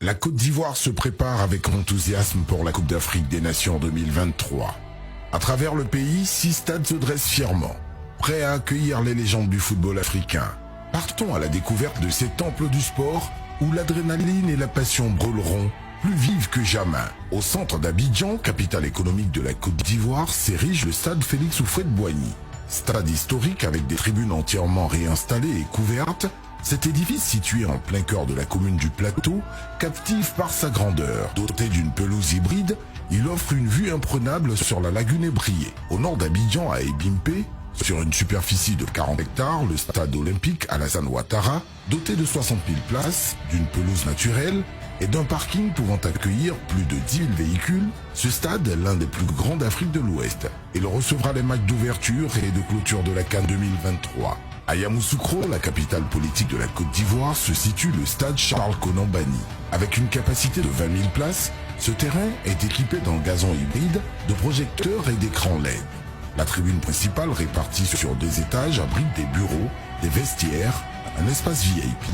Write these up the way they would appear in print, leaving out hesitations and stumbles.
La Côte d'Ivoire se prépare avec enthousiasme pour la Coupe d'Afrique des Nations 2023. À travers le pays, 6 stades se dressent fièrement, prêts à accueillir les légendes du football africain. Partons à la découverte de ces temples du sport où l'adrénaline et la passion brûleront plus vives que jamais. Au centre d'Abidjan, capitale économique de la Côte d'Ivoire, s'érige le stade Félix Houphouët-Boigny. Stade historique avec des tribunes entièrement réinstallées et couvertes, cet édifice situé en plein cœur de la commune du Plateau, captive par sa grandeur. Doté d'une pelouse hybride, il offre une vue imprenable sur la lagune ébriée. Au nord d'Abidjan, à Ebimpe, sur une superficie de 40 hectares, le stade olympique Alassane Ouattara, doté de 60 000 places, d'une pelouse naturelle et d'un parking pouvant accueillir plus de 10 000 véhicules, ce stade est l'un des plus grands d'Afrique de l'Ouest. Il recevra les matchs d'ouverture et de clôture de la CAN 2023. À Yamoussoukro, la capitale politique de la Côte d'Ivoire, se situe le stade Charles-Konan Banny. Avec une capacité de 20 000 places, ce terrain est équipé d'un gazon hybride, de projecteurs et d'écrans LED. La tribune principale, répartie sur 2 étages, abrite des bureaux, des vestiaires, un espace VIP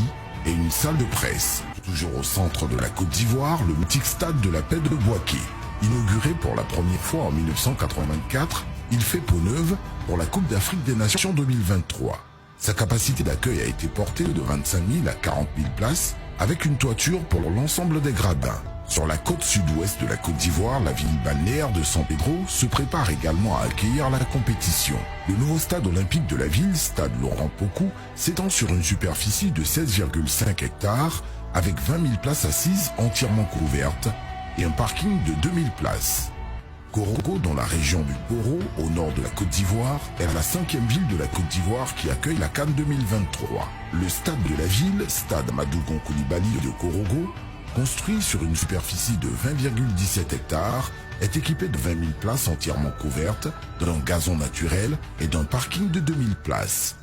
et une salle de presse. Toujours au centre de la Côte d'Ivoire, le mythique stade de la Paix de Bouaké. Inauguré pour la première fois en 1984, il fait peau neuve pour la Coupe d'Afrique des Nations 2023. Sa capacité d'accueil a été portée de 25 000 à 40 000 places, avec une toiture pour l'ensemble des gradins. Sur la côte sud-ouest de la Côte d'Ivoire, la ville balnéaire de San Pedro se prépare également à accueillir la compétition. Le nouveau stade olympique de la ville, stade Laurent Pokou, s'étend sur une superficie de 16,5 hectares, avec 20 000 places assises entièrement couvertes et un parking de 2 000 places. Korogo, dans la région du Poro, au nord de la Côte d'Ivoire, est la 5e ville de la Côte d'Ivoire qui accueille la CAN 2023. Le stade de la ville, stade Madougon Koulibaly de Korogo, construit sur une superficie de 20,17 hectares, est équipé de 20 000 places entièrement couvertes, d'un gazon naturel et d'un parking de 2 000 places.